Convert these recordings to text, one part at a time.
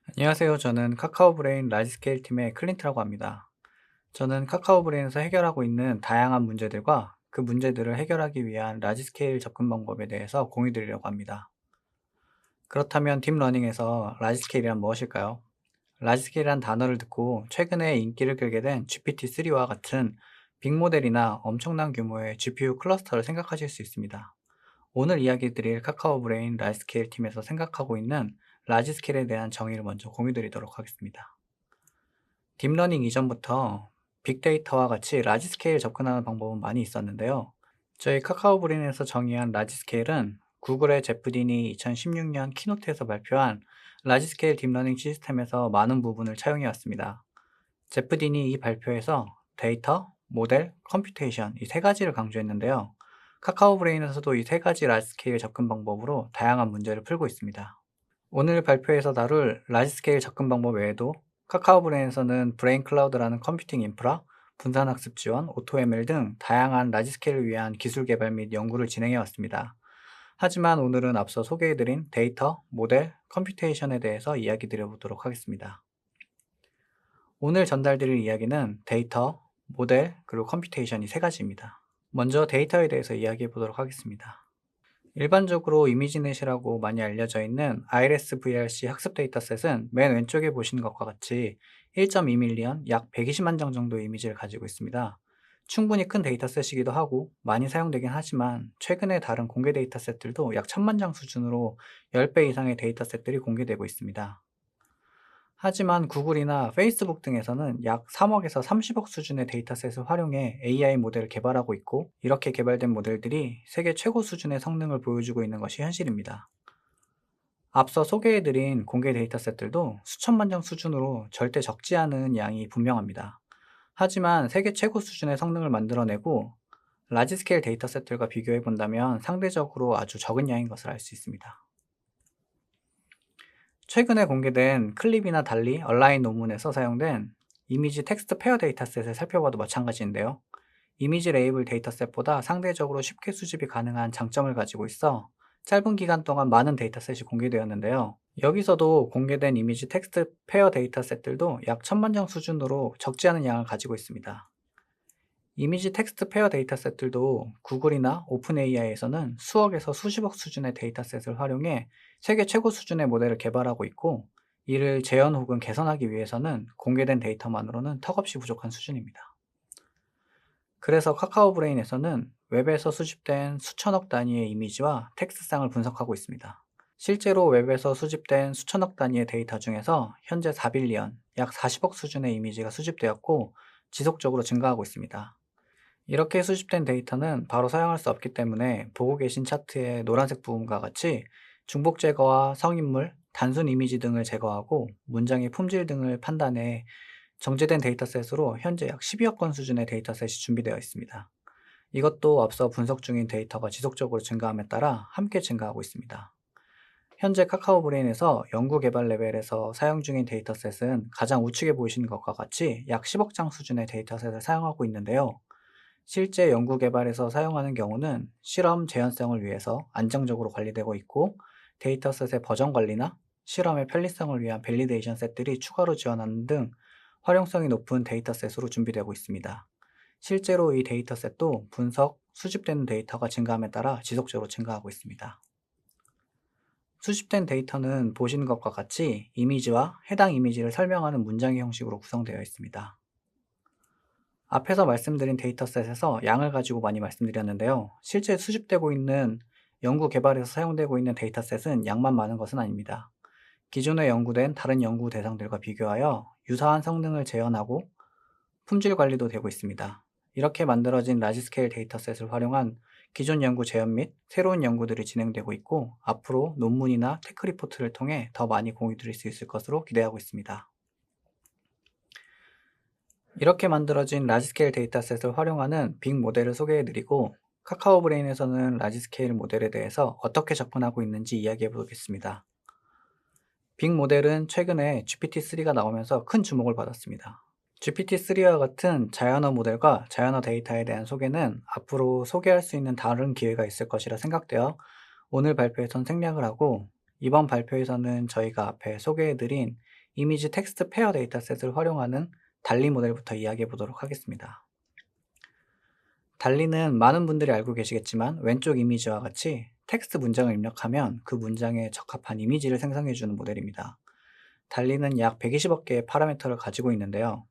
안녕하세요. 저는 카카오브레인 라지스케일 팀의 클린트라고 합니다. 저는 카카오브레인에서 해결하고 있는 다양한 문제들과 그 문제들을 해결하기 위한 라지스케일 접근 방법에 대해서 공유 드리려고 합니다. 그렇다면 딥러닝에서 라지스케일이란 무엇일까요? 라지스케일이란 단어를 듣고 최근에 인기를 끌게 된 GPT-3와 같은 빅모델이나 엄청난 규모의 GPU 클러스터를 생각하실 수 있습니다. 오늘 이야기 드릴 카카오브레인 라지스케일 팀에서 생각하고 있는 라지스케일에 대한 정의를 먼저 공유 드리도록 하겠습니다. 딥러닝 이전부터 빅데이터와 같이 라지 스케일 접근하는 방법은 많이 있었는데요. 저희 카카오브린에서 정의한 라지 스케일은 구글의 제프 딘이 2016년 키노트에서 발표한 라지 스케일 딥러닝 시스템에서 많은 부분을 차용해 왔습니다. 제프 딘이 이 발표에서 데이터, 모델, 컴퓨테이션 이 세 가지를 강조했는데요. 카카오브레인에서도 이 세 가지 라지 스케일 접근 방법으로 다양한 문제를 풀고 있습니다. 오늘 발표에서 다룰 라지 스케일 접근 방법 외에도 카카오브레인에서는 브레인 클라우드라는 컴퓨팅 인프라, 분산학습 지원, 오토ML 등 다양한 라지 스케일을 위한 기술 개발 및 연구를 진행해 왔습니다. 하지만 오늘은 앞서 소개해드린 데이터, 모델, 컴퓨테이션에 대해서 이야기 드려보도록 하겠습니다. 오늘 전달드릴 이야기는 데이터, 모델, 그리고 컴퓨테이션 이 세 가지입니다. 먼저 데이터에 대해서 이야기해 보도록 하겠습니다. 일반적으로 이미지넷이라고 많이 알려져 있는 IRS VRC 학습 데이터셋은 맨 왼쪽에 보시는 것과 같이 1.2밀리언, 약 120만 장 정도의 이미지를 가지고 있습니다. 충분히 큰 데이터셋이기도 하고 많이 사용되긴 하지만 최근에 다른 공개 데이터셋들도 약 1000만 장 수준으로 10배 이상의 데이터셋들이 공개되고 있습니다. 하지만 구글이나 페이스북 등에서는 약 3억에서 30억 수준의 데이터셋을 활용해 AI 모델을 개발하고 있고, 이렇게 개발된 모델들이 세계 최고 수준의 성능을 보여주고 있는 것이 현실입니다. 앞서 소개해드린 공개 데이터셋들도 수천만 장 수준으로 절대 적지 않은 양이 분명합니다. 하지만 세계 최고 수준의 성능을 만들어내고 라지 스케일 데이터셋들과 비교해 본다면 상대적으로 아주 적은 양인 것을 알 수 있습니다. 최근에 공개된 클립이나 달리 얼라인 논문에서 사용된 이미지 텍스트 페어 데이터셋을 살펴봐도 마찬가지인데요. 이미지 레이블 데이터셋보다 상대적으로 쉽게 수집이 가능한 장점을 가지고 있어 짧은 기간 동안 많은 데이터셋이 공개되었는데요. 여기서도 공개된 이미지 텍스트 페어 데이터셋들도 약 1000만 장 수준으로 적지 않은 양을 가지고 있습니다. 이미지 텍스트 페어 데이터셋들도 구글이나 오픈 AI에서는 수억에서 수십억 수준의 데이터셋을 활용해 세계 최고 수준의 모델을 개발하고 있고, 이를 재현 혹은 개선하기 위해서는 공개된 데이터만으로는 턱없이 부족한 수준입니다. 그래서 카카오브레인에서는 웹에서 수집된 수천억 단위의 이미지와 텍스트상을 분석하고 있습니다. 실제로 웹에서 수집된 수천억 단위의 데이터 중에서 현재 4빌리언, 약 40억 수준의 이미지가 수집되었고 지속적으로 증가하고 있습니다. 이렇게 수집된 데이터는 바로 사용할 수 없기 때문에 보고 계신 차트의 노란색 부분과 같이 중복 제거와 성인물, 단순 이미지 등을 제거하고 문장의 품질 등을 판단해 정제된 데이터셋으로 현재 약 12억 건 수준의 데이터셋이 준비되어 있습니다. 이것도 앞서 분석 중인 데이터가 지속적으로 증가함에 따라 함께 증가하고 있습니다. 현재 카카오브레인에서 연구 개발 레벨에서 사용 중인 데이터셋은 가장 우측에 보이시는 것과 같이 약 10억 장 수준의 데이터셋을 사용하고 있는데요. 실제 연구 개발에서 사용하는 경우는 실험 재현성을 위해서 안정적으로 관리되고 있고, 데이터셋의 버전 관리나 실험의 편리성을 위한 밸리데이션 셋들이 추가로 지원하는 등 활용성이 높은 데이터셋으로 준비되고 있습니다. 실제로 이 데이터셋도 분석, 수집되는 데이터가 증가함에 따라 지속적으로 증가하고 있습니다. 수집된 데이터는 보시는 것과 같이 이미지와 해당 이미지를 설명하는 문장의 형식으로 구성되어 있습니다. 앞에서 말씀드린 데이터셋에서 양을 가지고 많이 말씀드렸는데요. 실제 수집되고 있는 연구 개발에서 사용되고 있는 데이터셋은 양만 많은 것은 아닙니다. 기존에 연구된 다른 연구 대상들과 비교하여 유사한 성능을 재현하고 품질 관리도 되고 있습니다. 이렇게 만들어진 라지스케일 데이터셋을 활용한 기존 연구 재현 및 새로운 연구들이 진행되고 있고, 앞으로 논문이나 테크 리포트를 통해 더 많이 공유 드릴 수 있을 것으로 기대하고 있습니다. 이렇게 만들어진 라지스케일 데이터셋을 활용하는 빅 모델을 소개해드리고, 카카오브레인에서는 라지스케일 모델에 대해서 어떻게 접근하고 있는지 이야기해 보겠습니다. 빅 모델은 최근에 GPT-3가 나오면서 큰 주목을 받았습니다. GPT-3와 같은 자연어 모델과 자연어 데이터에 대한 소개는 앞으로 소개할 수 있는 다른 기회가 있을 것이라 생각되어 오늘 발표에선 생략을 하고, 이번 발표에서는 저희가 앞에 소개해드린 이미지 텍스트 페어 데이터셋을 활용하는 달리 모델부터 이야기해 보도록 하겠습니다. 달리는 많은 분들이 알고 계시겠지만 왼쪽 이미지와 같이 텍스트 문장을 입력하면 그 문장에 적합한 이미지를 생성해주는 모델입니다. 달리는 약 120억 개의 파라미터를 가지고 있는데요.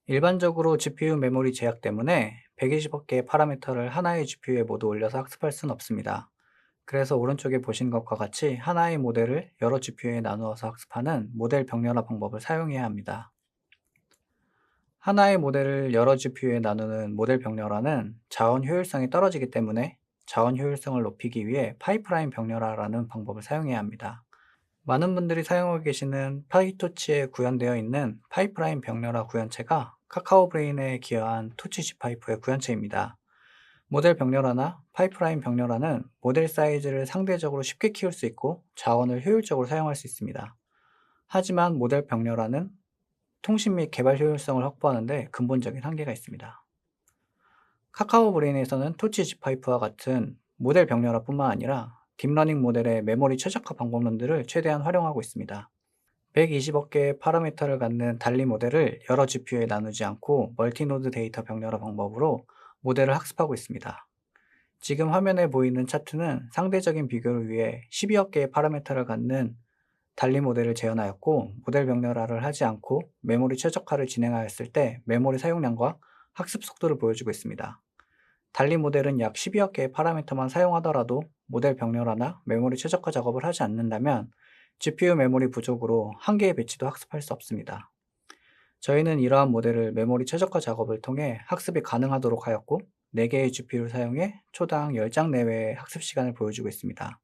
일반적으로 GPU 메모리 제약 때문에 120억 개의 파라미터를 하나의 GPU에 모두 올려서 학습할 수는 없습니다. 그래서 오른쪽에 보신 것과 같이 하나의 모델을 여러 GPU에 나누어서 학습하는 모델 병렬화 방법을 사용해야 합니다. 하나의 모델을 여러 GPU에 나누는 모델 병렬화는 자원 효율성이 떨어지기 때문에 자원 효율성을 높이기 위해 파이프라인 병렬화라는 방법을 사용해야 합니다. 많은 분들이 사용하고 계시는 파이토치에 구현되어 있는 파이프라인 병렬화 구현체가 카카오 브레인에 기여한 토치 G파이프의 구현체입니다. 모델 병렬화나 파이프라인 병렬화는 모델 사이즈를 상대적으로 쉽게 키울 수 있고 자원을 효율적으로 사용할 수 있습니다. 하지만 모델 병렬화는 통신 및 개발 효율성을 확보하는 데 근본적인 한계가 있습니다. 카카오 브레인에서는 토치 G파이프와 같은 모델 병렬화뿐만 아니라 딥러닝 모델의 메모리 최적화 방법론들을 최대한 활용하고 있습니다. 120억 개의 파라미터를 갖는 달리 모델을 여러 GPU에 나누지 않고 멀티노드 데이터 병렬화 방법으로 모델을 학습하고 있습니다. 지금 화면에 보이는 차트는 상대적인 비교를 위해 12억 개의 파라미터를 갖는 달리 모델을 재현하였고, 모델 병렬화를 하지 않고 메모리 최적화를 진행하였을 때 메모리 사용량과 학습 속도를 보여주고 있습니다. 달리 모델은 약 12억 개의 파라미터만 사용하더라도 모델 병렬화나 메모리 최적화 작업을 하지 않는다면 GPU 메모리 부족으로 한 개의 배치도 학습할 수 없습니다. 저희는 이러한 모델을 메모리 최적화 작업을 통해 학습이 가능하도록 하였고, 4개의 GPU를 사용해 초당 10장 내외의 학습 시간을 보여주고 있습니다.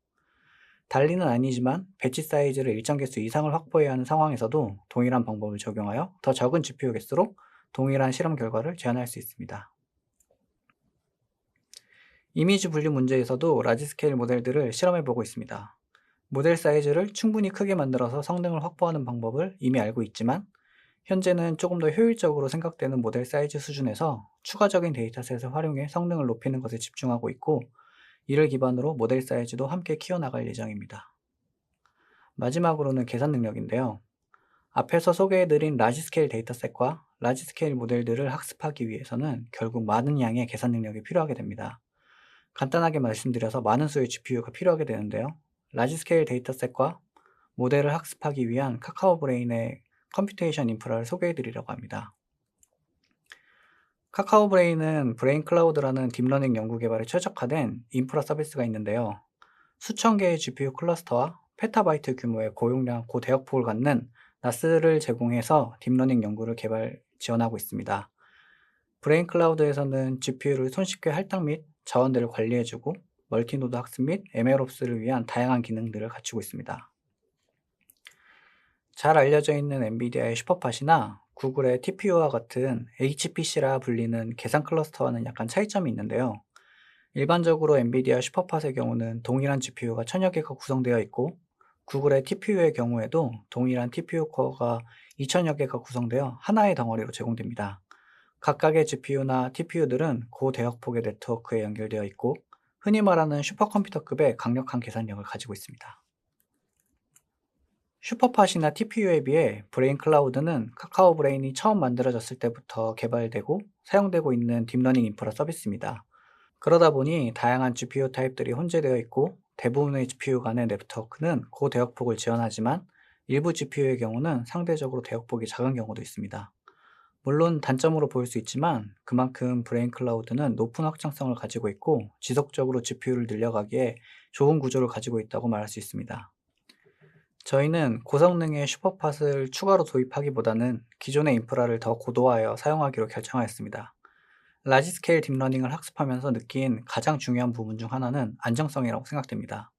달리는 아니지만 배치 사이즈를 일정 개수 이상을 확보해야 하는 상황에서도 동일한 방법을 적용하여 더 적은 GPU 개수로 동일한 실험 결과를 재현할 수 있습니다. 이미지 분류 문제에서도 라지 스케일 모델들을 실험해 보고 있습니다. 모델 사이즈를 충분히 크게 만들어서 성능을 확보하는 방법을 이미 알고 있지만, 현재는 조금 더 효율적으로 생각되는 모델 사이즈 수준에서 추가적인 데이터셋을 활용해 성능을 높이는 것에 집중하고 있고, 이를 기반으로 모델 사이즈도 함께 키워나갈 예정입니다. 마지막으로는 계산 능력인데요. 앞에서 소개해드린 라지 스케일 데이터셋과 라지 스케일 모델들을 학습하기 위해서는 결국 많은 양의 계산 능력이 필요하게 됩니다. 간단하게 말씀드려서 많은 수의 GPU가 필요하게 되는데요. 라지 스케일 데이터셋과 모델을 학습하기 위한 카카오 브레인의 컴퓨테이션 인프라를 소개해드리려고 합니다. 카카오 브레인은 브레인 클라우드라는 딥러닝 연구 개발에 최적화된 인프라 서비스가 있는데요. 수천 개의 GPU 클러스터와 페타바이트 규모의 고용량, 고대역폭을 갖는 나스를 제공해서 딥러닝 연구를 지원하고 있습니다. 브레인 클라우드에서는 GPU를 손쉽게 할당 및 자원들을 관리해주고 멀티노드 학습 및 MLOps를 위한 다양한 기능들을 갖추고 있습니다. 잘 알려져 있는 엔비디아의 슈퍼팟이나 구글의 TPU와 같은 HPC라 불리는 계산 클러스터와는 약간 차이점이 있는데요. 일반적으로 엔비디아 슈퍼팟의 경우는 동일한 GPU가 1000여 개가 구성되어 있고, 구글의 TPU의 경우에도 동일한 TPU 코어가 2000여 개가 구성되어 하나의 덩어리로 제공됩니다. 각각의 GPU나 TPU들은 고대역폭의 네트워크에 연결되어 있고, 흔히 말하는 슈퍼컴퓨터급의 강력한 계산력을 가지고 있습니다. 슈퍼팟이나 TPU에 비해 브레인 클라우드는 카카오 브레인이 처음 만들어졌을 때부터 개발되고 사용되고 있는 딥러닝 인프라 서비스입니다. 그러다 보니 다양한 GPU 타입들이 혼재되어 있고, 대부분의 GPU 간의 네트워크는 고대역폭을 지원하지만 일부 GPU의 경우는 상대적으로 대역폭이 작은 경우도 있습니다. 물론 단점으로 보일 수 있지만 그만큼 브레인 클라우드는 높은 확장성을 가지고 있고 지속적으로 GPU를 늘려가기에 좋은 구조를 가지고 있다고 말할 수 있습니다. 저희는 고성능의 슈퍼팟을 추가로 도입하기보다는 기존의 인프라를 더 고도화하여 사용하기로 결정하였습니다. 라지 스케일 딥러닝을 학습하면서 느낀 가장 중요한 부분 중 하나는 안정성이라고 생각됩니다.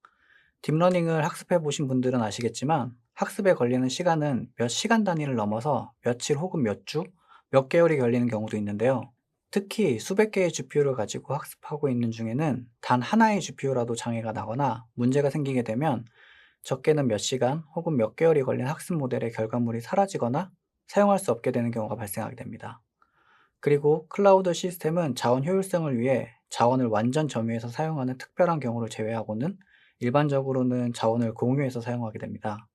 딥러닝을 학습해 보신 분들은 아시겠지만 학습에 걸리는 시간은 몇 시간 단위를 넘어서 며칠 혹은 몇 주, 몇 개월이 걸리는 경우도 있는데요. 특히 수백 개의 GPU를 가지고 학습하고 있는 중에는 단 하나의 GPU라도 장애가 나거나 문제가 생기게 되면 적게는 몇 시간 혹은 몇 개월이 걸린 학습 모델의 결과물이 사라지거나 사용할 수 없게 되는 경우가 발생하게 됩니다. 그리고 클라우드 시스템은 자원 효율성을 위해 자원을 완전 점유해서 사용하는 특별한 경우를 제외하고는 일반적으로는 자원을 공유해서 사용하게 됩니다.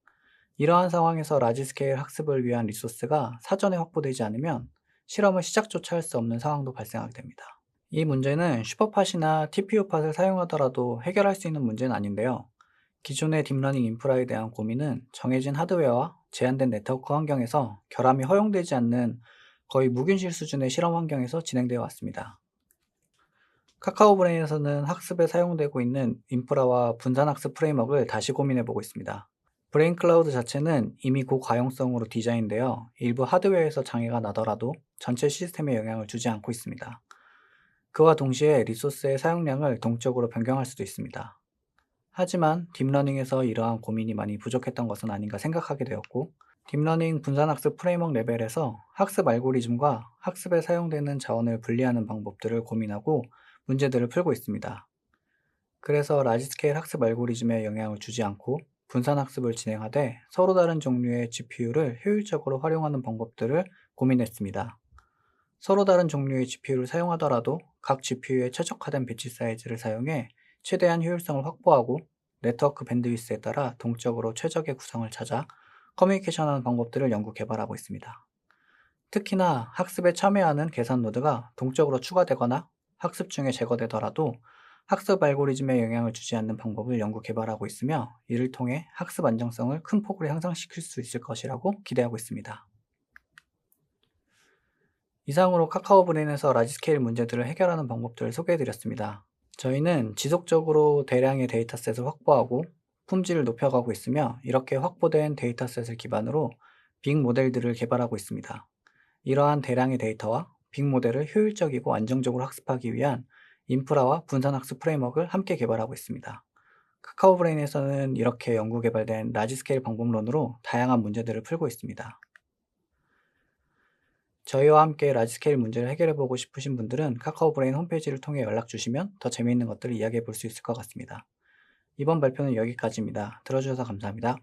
이러한 상황에서 라지 스케일 학습을 위한 리소스가 사전에 확보되지 않으면 실험을 시작조차 할 수 없는 상황도 발생하게 됩니다. 이 문제는 슈퍼팟이나 TPU팟을 사용하더라도 해결할 수 있는 문제는 아닌데요. 기존의 딥러닝 인프라에 대한 고민은 정해진 하드웨어와 제한된 네트워크 환경에서 결함이 허용되지 않는 거의 무균실 수준의 실험 환경에서 진행되어 왔습니다. 카카오브레인에서는 학습에 사용되고 있는 인프라와 분산학습 프레임워크를 다시 고민해보고 있습니다. 브레인 클라우드 자체는 이미 고가용성으로 디자인되어 일부 하드웨어에서 장애가 나더라도 전체 시스템에 영향을 주지 않고 있습니다. 그와 동시에 리소스의 사용량을 동적으로 변경할 수도 있습니다. 하지만 딥러닝에서 이러한 고민이 많이 부족했던 것은 아닌가 생각하게 되었고, 딥러닝 분산학습 프레임워크 레벨에서 학습 알고리즘과 학습에 사용되는 자원을 분리하는 방법들을 고민하고 문제들을 풀고 있습니다. 그래서 라지스케일 학습 알고리즘에 영향을 주지 않고 분산학습을 진행하되 서로 다른 종류의 GPU를 효율적으로 활용하는 방법들을 고민했습니다. 서로 다른 종류의 GPU를 사용하더라도 각 GPU의 최적화된 배치 사이즈를 사용해 최대한 효율성을 확보하고 네트워크 밴드위스에 따라 동적으로 최적의 구성을 찾아 커뮤니케이션하는 방법들을 연구 개발하고 있습니다. 특히나 학습에 참여하는 계산 노드가 동적으로 추가되거나 학습 중에 제거되더라도 학습 알고리즘에 영향을 주지 않는 방법을 연구 개발하고 있으며, 이를 통해 학습 안정성을 큰 폭으로 향상시킬 수 있을 것이라고 기대하고 있습니다. 이상으로 카카오브레인에서 라지스케일 문제들을 해결하는 방법들을 소개해드렸습니다. 저희는 지속적으로 대량의 데이터셋을 확보하고 품질을 높여가고 있으며, 이렇게 확보된 데이터셋을 기반으로 빅 모델들을 개발하고 있습니다. 이러한 대량의 데이터와 빅 모델을 효율적이고 안정적으로 학습하기 위한 인프라와 분산학습 프레임워크를 함께 개발하고 있습니다. 카카오브레인에서는 이렇게 연구 개발된 라지스케일 방법론으로 다양한 문제들을 풀고 있습니다. 저희와 함께 라지스케일 문제를 해결해보고 싶으신 분들은 카카오브레인 홈페이지를 통해 연락 주시면 더 재미있는 것들을 이야기해 볼 수 있을 것 같습니다. 이번 발표는 여기까지입니다. 들어주셔서 감사합니다.